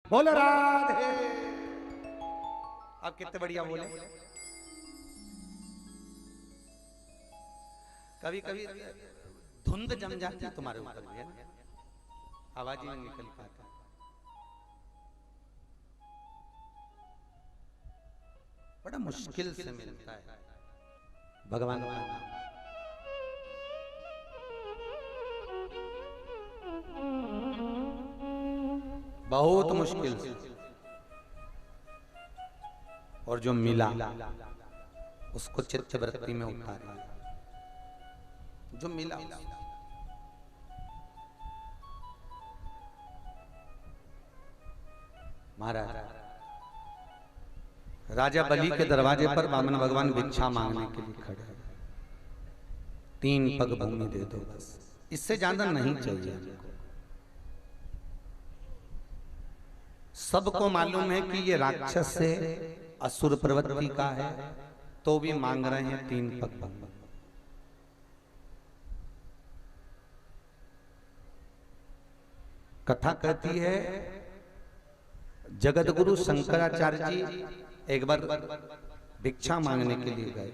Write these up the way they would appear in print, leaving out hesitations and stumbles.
बोलो राधे। अब कितने बढ़िया बोले। कभी कभी धुंध जम जाती है तुम्हारे ऊपर भी, है ना? आवाज ही नहीं निकल पाता। बड़ा मुश्किल से मिलता है भगवान का नाम। बहुत मुश्किल से। और जो मिला उसको चित्त वृत्ति में उतारा। जो मिला महाराज राजा बलि के दरवाजे पर वामन भगवान भिक्षा मांगने के लिए खड़े हैं। 3 पग भूमि दे दो बस, इससे ज्यादा नहीं चाहिए। सबको मालूम है कि ये राक्षस से असुर प्रवृत्ति का है, तो भी मांग रहे हैं 3 पग भूमि। कथा कहती है जगत गुरु शंकराचार्य जी एक बार भिक्षा मांगने के लिए गए।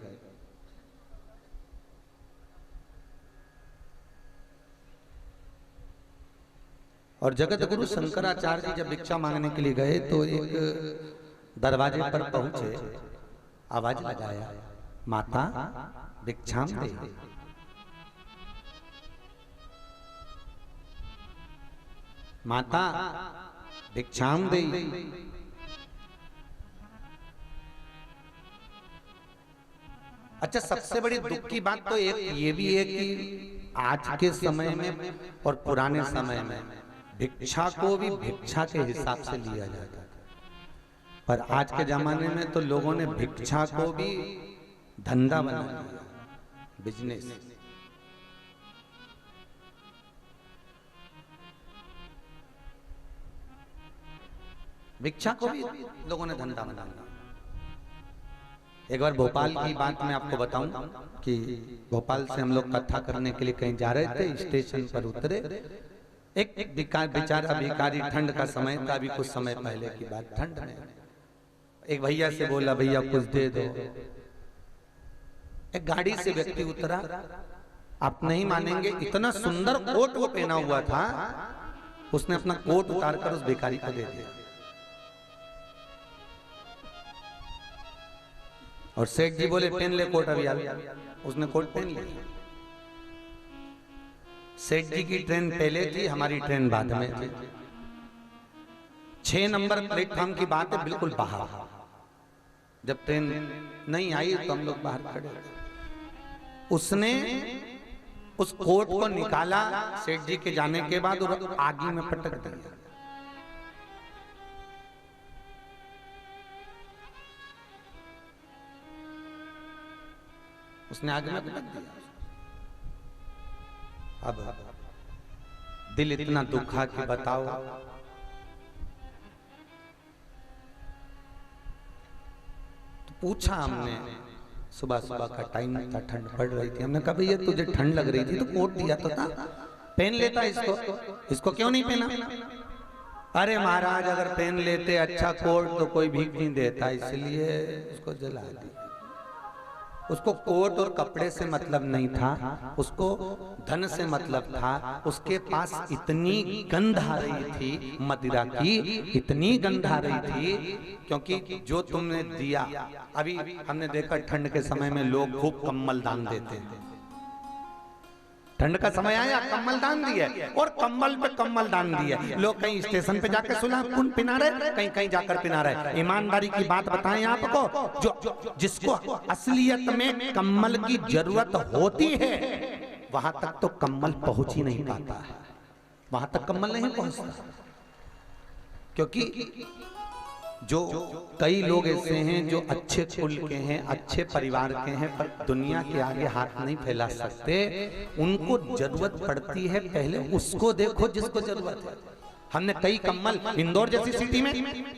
और जगत गुरु शंकराचार्य जी जब भिक्षा मांगने के लिए गए तो एक दरवाजे पर पहुंचे, आवाज लगाया, माता भिक्षा दे। माता भिक्षाम दे। अच्छा, सबसे बड़ी दुख की बात तो एक ये भी है कि आज के समय में और पुराने समय में भिक्षा को भी भिक्षा के हिसाब से लिया जाता था, पर आज के जमाने में तो लोगों ने भिक्षा को भी धंधा बना लिया, बिजनेस। भिक्षा को भी लोगों ने धंधा बना लिया। एक बार भोपाल की बात मैं आपको बताऊं कि भोपाल से हम लोग कथा करने के लिए कहीं जा रहे थे, स्टेशन पर उतरे, एक बेचारा भिखारी, ठंड का समय था, अभी कुछ समय पहले की बात, ठंड में एक भैया से बोला, भैया कुछ दे दो। एक गाड़ी से व्यक्ति उतरा, आप नहीं मानेंगे, इतना सुंदर कोट वो पहना हुआ था, उसने अपना कोट उतारकर उस भिखारी को दे दिया। और सेठ जी बोले पहन ले कोट अभी। उसने कोट पहन लिया। सेठ जी की ट्रेन पहले थी, हमारी ट्रेन बाद में थी। 6 नंबर प्लेटफॉर्म की बात है, बिल्कुल बाहर। जब ट्रेन नहीं आई तो हम लोग बाहर खड़े थे। उसने उस कोट को निकाला सेठ जी के जाने के बाद और आगी में पटक दिया। उसने आग में पटक दिया। अब दिल इतना दुखा कि बताओ। तो पूछा हमने, सुबह सुबह का टाइम था, ठंड पड़ रही थी, हमने कहा भैया तुझे ठंड लग रही थी तो कोट दिया तो था, पहन लेता इसको क्यों नहीं पहना? अरे महाराज अगर पहन लेते अच्छा कोट तो कोई भीख नहीं देता, इसलिए उसको जला दिया। उसको कोट और कपड़े से मतलब नहीं था, उसको धन से मतलब था। उसके पास इतनी गंध आ रही थी मदिरा की, इतनी गंध आ रही थी, क्योंकि जो तुमने दिया, अभी हमने देखा ठंड के समय में लोग खूब कम्बल दान देते हैं। ठंड का समय आया, कम्बल दान दिए, और कम्बल पे कम्बल दान दिए। लोग कहीं स्टेशन पे जाकर सुलह पिना रहे, कहीं कहीं जाकर पिना रहे। ईमानदारी की बात बताएं आपको, जो जिसको असलियत में कम्बल की जरूरत होती है वहां तक तो कम्बल पहुंच ही नहीं पाता है, वहां तक कम्बल नहीं पहुंचता। क्योंकि जो कई लोग ऐसे हैं जो अच्छे कुल के हैं, अच्छे परिवार के हैं, पर दुनिया के आगे हाथ नहीं फैला सकते। उनको जरूरत पड़ती है, पहले उसको देखो जिसको जरूरत है। हमने कई कम्बल, इंदौर जैसी सिटी में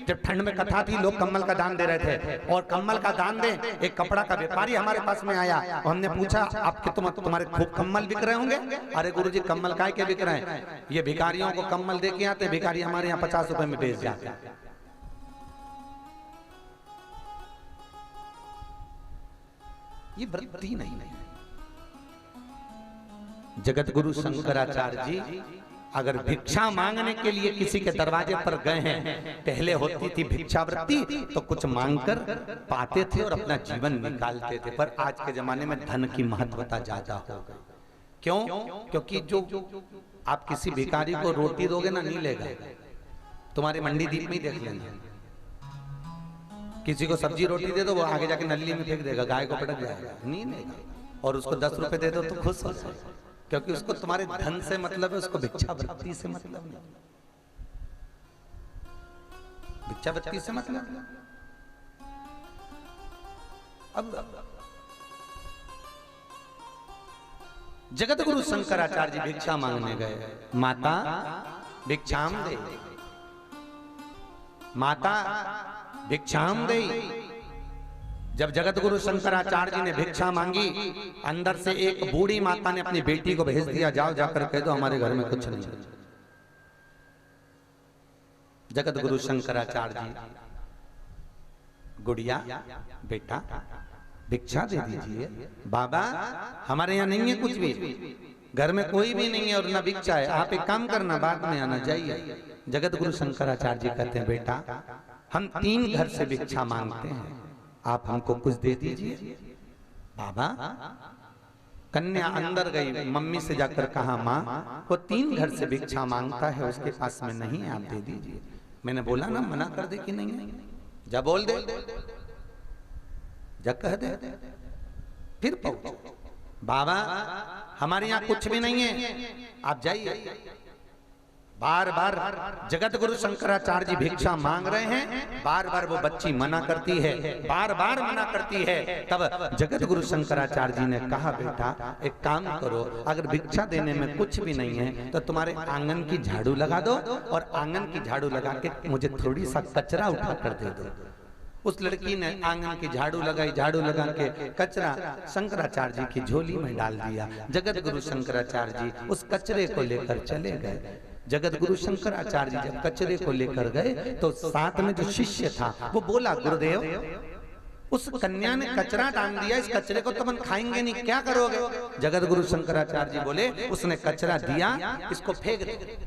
जब ठंड में कथा थी लोग कम्बल का दान दे रहे थे, और कम्बल का दान दे एक कपड़ा का व्यापारी हमारे पास में आया और हमने पूछा आपके तुम्हारे खूब कम्बल बिक रहे होंगे? अरे गुरुजी कम्बल काय के बिक रहे हैं? ये भिखारियों को कम्बल दे के आते, भिखारी हमारे यहाँ 50 रुपए में बेच जाते हैं। ये वृत्ति नहीं है। जगत गुरु शंकराचार्य जी अगर भिक्षा मांगने के लिए किसी के दरवाजे पर गए हैं, पहले होती थी भिक्षावृत्ति, तो कुछ मांगकर पाते थे और अपना जीवन निकालते थे। पर आज के जमाने में धन की महत्वता ज्यादा हो गई। क्यों? क्योंकि जो आप किसी भिखारी को रोटी दोगे ना, नहीं लेगा। तुम्हारे मंडी द्वीप में ही देख लेना, किसी को सब्जी रोटी दे दो, वो आगे जाके नली में फेंक देगा, गाय को पटक जाएगा, नहीं लेगा। और उसको 10 रुपए दे दो तो खुश हो जाए, क्योंकि उसको तुम्हारे धन से मतलब है, उसको भिक्षावृत्ति से मतलब नहीं। भिक्षावृत्ति से मतलब अब जगत गुरु शंकराचार्य जी भिक्षा मांगने गए। माता भिक्षाम दे, माता भिक्षाम दे। जब जगत गुरु शंकराचार्य जी ने भिक्षा मांगी, अंदर से एक बूढ़ी माता ने अपनी बेटी को भेज दिया, जाओ जाकर कह दो हमारे घर में कुछ नहीं है। जगत गुरु शंकराचार्य जी, गुड़िया बेटा भिक्षा दे दीजिए। बाबा हमारे यहाँ नहीं है कुछ भी, घर में कोई भी नहीं है और ना भिक्षा है, आप एक काम करना बाद में आना, जाइए। जगत गुरु शंकराचार्य जी कहते हैं बेटा हम 3 घर से भिक्षा मांगते हैं, आप हमको कुछ दे दीजिए। बाबा कन्या अंदर गई, मम्मी से जाकर कहा माँ वो 3 घर से भिक्षा मांगता है, उसके पास में नहीं है, आप दे दीजिए। मैंने बोला ना, मना कर दे कि नहीं है, जा बोल दे, जा कह दे, फिर पहुंचो। बाबा हमारे यहाँ कुछ भी नहीं है, आप जाइए। बार बार जगत गुरु शंकराचार्य जी भिक्षा मांग रहे हैं, बार बार वो बच्ची मना करती है, बार बार मना करती है। तब जगत गुरु शंकराचार्य जी ने कहा बेटा एक काम करो, अगर भिक्षा देने में कुछ भी नहीं है तो तुम्हारे आंगन की झाड़ू लगा दो, और आंगन की झाड़ू लगा के मुझे थोड़ी सा कचरा उठा कर दे दो। उस लड़की ने आंगन की झाड़ू लगाई, झाड़ू लगा के कचरा शंकराचार्य जी की झोली में डाल दिया। जगत गुरु शंकराचार्य जी उस कचरे को लेकर चले गए। जगत गुरु शंकराचार्य जी जब कचरे को लेकर गए तो साथ में जो शिष्य था वो बोला गुरुदेव उस कन्या ने कचरा डाल दिया, इस कचरे को तो हम खाएंगे नहीं, क्या करोगे? जगत गुरु शंकराचार्य जी बोले उसने कचरा दिया, इसको फेंक दे।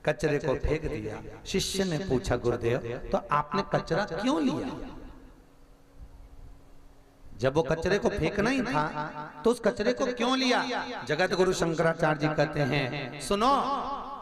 कचरे को फेंक दिया। शिष्य ने पूछा गुरुदेव तो आपने कचरा क्यों लिया? जब वो कचरे को फेंकना ही था तो उस कचरे को क्यों लिया? जगत गुरु शंकराचार्य जी कहते हैं सुनो,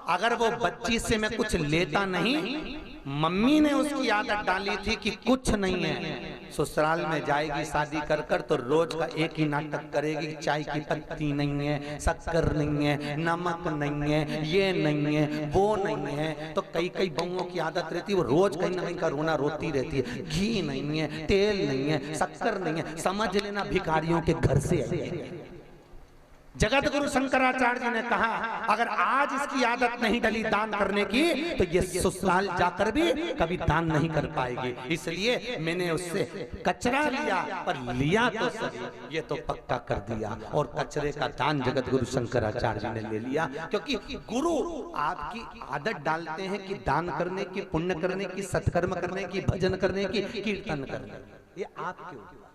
अगर वो बच्ची से मैं कुछ लेता नहीं, मम्मी ने उसकी आदत डाली थी कि कुछ नहीं है, ससुराल में जाएगी शादी कर कर तो रोज का एक ही नाटक करेगी, चाय की पत्ती नहीं है, शक्कर नहीं है, नमक नहीं है, ये नहीं है, वो नहीं है। तो कई कई बहुओं की आदत रहती है, वो रोज कहीं ना कहीं का रोना रोती रहती है, घी नहीं है, तेल नहीं है, शक्कर नहीं है, समझ लेना भिखारियों के घर से आई है। जगत गुरु शंकराचार्य जी ने कहा अगर आज इसकी आदत नहीं डली दान करने की तो ये ससुराल जाकर भी कभी दान नहीं कर पाएगी, इसलिए मैंने उससे कचरा लिया, पर लिया तो सही, ये तो पक्का कर दिया। और कचरे का दान जगत गुरु शंकराचार्य जी ने ले लिया, क्योंकि गुरु आपकी आदत डालते हैं कि दान करने की, पुण्य करने की, सत्कर्म करने की, भजन करने की, कीर्तन करने की। ये आपके